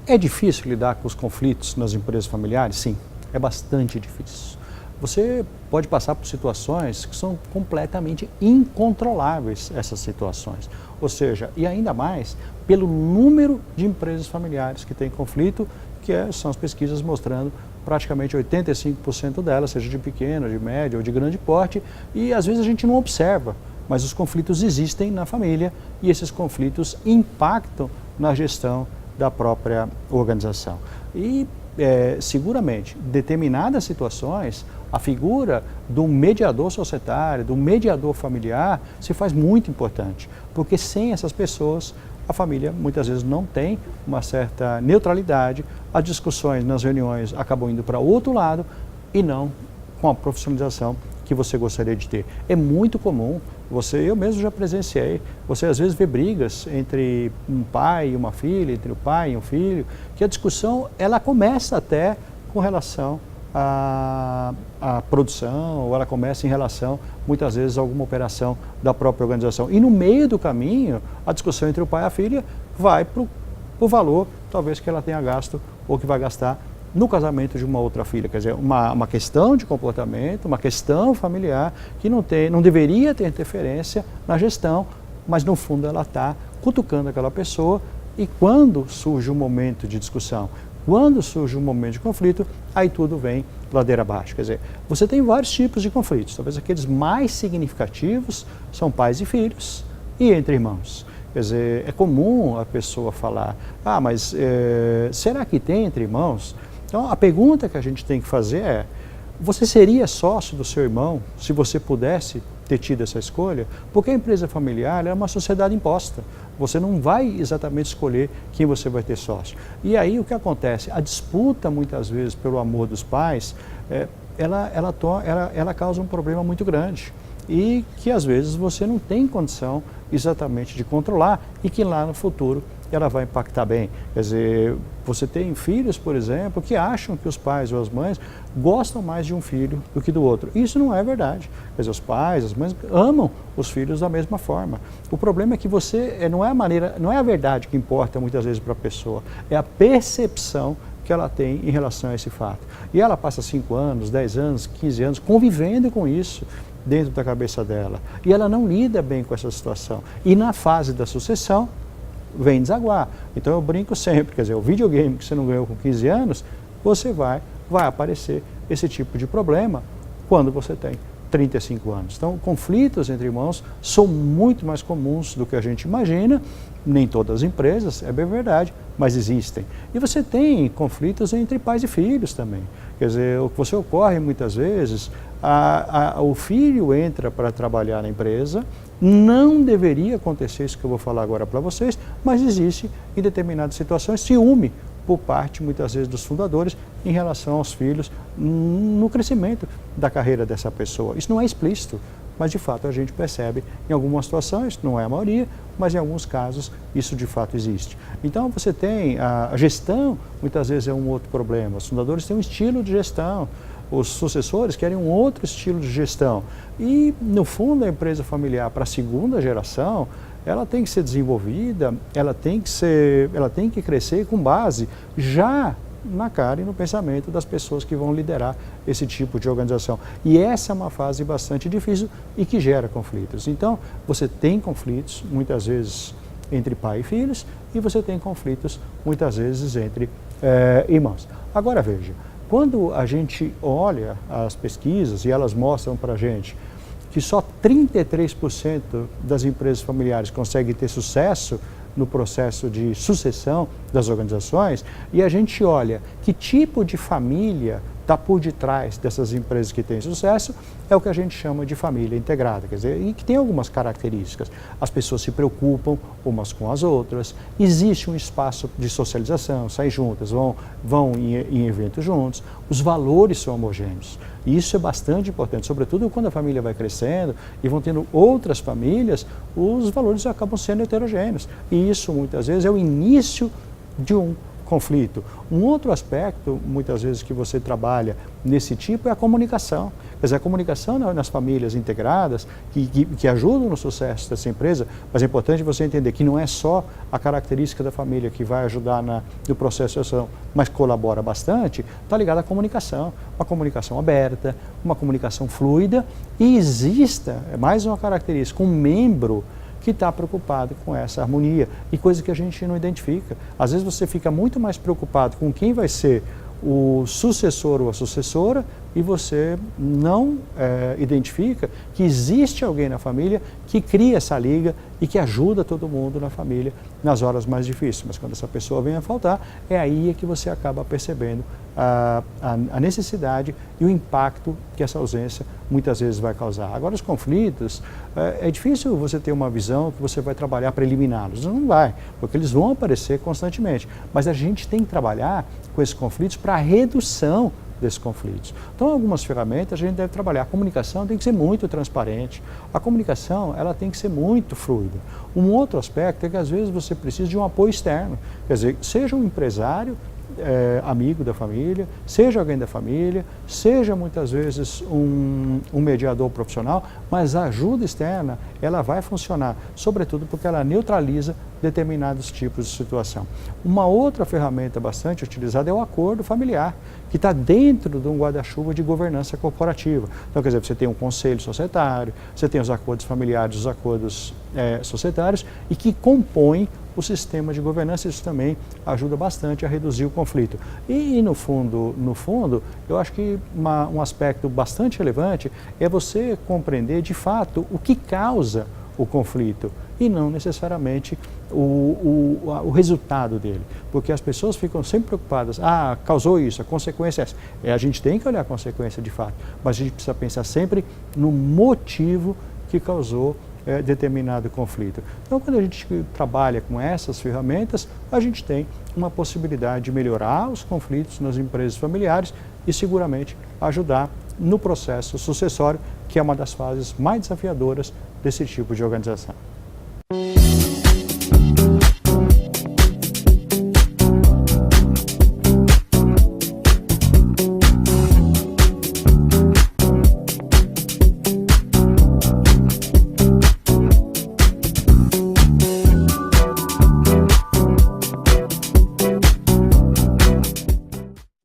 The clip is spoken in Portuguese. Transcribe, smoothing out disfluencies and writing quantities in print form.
É difícil lidar com os conflitos nas empresas familiares? Sim, é bastante difícil. Você pode passar por situações que são completamente incontroláveis, essas situações. Ou seja, e ainda mais pelo número de empresas familiares que têm conflito, são as pesquisas mostrando praticamente 85% delas, seja de pequeno, de médio ou de grande porte, e às vezes a gente não observa, mas os conflitos existem na família e esses conflitos impactam na gestão da própria organização. E seguramente, em determinadas situações, a figura do mediador societário, do mediador familiar, se faz muito importante, porque sem essas pessoas, a família muitas vezes não tem uma certa neutralidade, as discussões nas reuniões acabam indo para outro lado e não com a profissionalização que você gostaria de ter. É muito comum, eu mesmo já presenciei, você às vezes vê brigas entre um pai e uma filha, entre o pai e um filho, que a discussão ela começa até com relação à produção, ou ela começa em relação, muitas vezes, a alguma operação da própria organização. E no meio do caminho, a discussão entre o pai e a filha vai para o valor, talvez, que ela tenha gasto ou que vai gastar no casamento de uma outra filha. Quer dizer, uma questão de comportamento, uma questão familiar que não deveria ter interferência na gestão, mas no fundo ela está cutucando aquela pessoa e quando surge um momento de discussão, quando surge um momento de conflito, aí tudo vem ladeira abaixo. Quer dizer, você tem vários tipos de conflitos, talvez aqueles mais significativos são pais e filhos e entre irmãos. Quer dizer, é comum a pessoa falar, mas será que tem entre irmãos? Então, a pergunta que a gente tem que fazer é, você seria sócio do seu irmão se você pudesse ter tido essa escolha? Porque a empresa familiar é uma sociedade imposta. Você não vai exatamente escolher quem você vai ter sócio. E aí o que acontece? A disputa, muitas vezes, pelo amor dos pais, ela causa um problema muito grande. E que, às vezes, você não tem condição exatamente de controlar e que lá no futuro ela vai impactar bem. Quer dizer, você tem filhos, por exemplo, que acham que os pais ou as mães gostam mais de um filho do que do outro. Isso não é verdade. Quer dizer, os pais, as mães amam os filhos da mesma forma. O problema é que não é a verdade que importa muitas vezes para a pessoa, é a percepção que ela tem em relação a esse fato. E ela passa 5 anos, 10 anos, 15 anos convivendo com isso dentro da cabeça dela. E ela não lida bem com essa situação. E na fase da sucessão, vem desaguar. Então eu brinco sempre, quer dizer, o videogame que você não ganhou com 15 anos, vai aparecer esse tipo de problema quando você tem 35 anos. Então, conflitos entre irmãos são muito mais comuns do que a gente imagina, nem todas as empresas, é bem verdade, mas existem. E você tem conflitos entre pais e filhos também. Quer dizer, o que você ocorre muitas vezes, o filho entra para trabalhar na empresa, não deveria acontecer isso que eu vou falar agora para vocês, mas existe em determinadas situações ciúme por parte, muitas vezes, dos fundadores em relação aos filhos no crescimento da carreira dessa pessoa. Isso não é explícito, mas de fato a gente percebe em algumas situações, não é a maioria, mas em alguns casos isso de fato existe. Então você tem a gestão, muitas vezes é um outro problema. Os fundadores têm um estilo de gestão, os sucessores querem um outro estilo de gestão. E, no fundo, a empresa familiar para a segunda geração, ela tem que ser desenvolvida, ela tem que crescer com base já na cara e no pensamento das pessoas que vão liderar esse tipo de organização. E essa é uma fase bastante difícil e que gera conflitos. Então, você tem conflitos, muitas vezes, entre pai e filhos, e você tem conflitos, muitas vezes, entre irmãos. Agora, veja, quando a gente olha as pesquisas e elas mostram para a gente que só 33% das empresas familiares conseguem ter sucesso no processo de sucessão das organizações, e a gente olha que tipo de família está por detrás dessas empresas que têm sucesso, é o que a gente chama de família integrada, quer dizer, e que tem algumas características. As pessoas se preocupam umas com as outras, existe um espaço de socialização, saem juntas, vão em eventos juntos, os valores são homogêneos. E isso é bastante importante, sobretudo quando a família vai crescendo e vão tendo outras famílias, os valores acabam sendo heterogêneos. E isso, muitas vezes, é o início de um conflito. Um outro aspecto, muitas vezes, que você trabalha nesse tipo é a comunicação. Quer dizer, a comunicação nas famílias integradas, que ajudam no sucesso dessa empresa, mas é importante você entender que não é só a característica da família que vai ajudar no processo de ação, mas colabora bastante, está ligada à comunicação. Uma comunicação aberta, uma comunicação fluida, e exista, é mais uma característica, um membro que está preocupado com essa harmonia, e coisa que a gente não identifica. Às vezes você fica muito mais preocupado com quem vai ser o sucessor ou a sucessora, e você não identifica que existe alguém na família que cria essa liga e que ajuda todo mundo na família nas horas mais difíceis. Mas quando essa pessoa vem a faltar, é aí que você acaba percebendo a necessidade e o impacto que essa ausência muitas vezes vai causar. Agora, os conflitos, é difícil você ter uma visão que você vai trabalhar para eliminá-los. Não vai, porque eles vão aparecer constantemente. Mas a gente tem que trabalhar com esses conflitos para a redução desses conflitos. Então, algumas ferramentas a gente deve trabalhar. A comunicação tem que ser muito transparente. A comunicação, ela tem que ser muito fluida. Um outro aspecto é que, às vezes, você precisa de um apoio externo. Quer dizer, seja um empresário, amigo da família, seja alguém da família, seja muitas vezes um mediador profissional, mas a ajuda externa, ela vai funcionar, sobretudo porque ela neutraliza determinados tipos de situação. Uma outra ferramenta bastante utilizada é o acordo familiar, que está dentro de um guarda-chuva de governança corporativa. Então, quer dizer, você tem um conselho societário, você tem os acordos familiares, os acordos societários, e que compõem o sistema de governança. Isso também ajuda bastante a reduzir o conflito. E no fundo, eu acho que um aspecto bastante relevante é você compreender de fato o que causa o conflito e não necessariamente o resultado dele. Porque as pessoas ficam sempre preocupadas, causou isso, a consequência é essa. A gente tem que olhar a consequência de fato, mas a gente precisa pensar sempre no motivo que causou determinado conflito. Então, quando a gente trabalha com essas ferramentas, a gente tem uma possibilidade de melhorar os conflitos nas empresas familiares e seguramente ajudar no processo sucessório, que é uma das fases mais desafiadoras desse tipo de organização.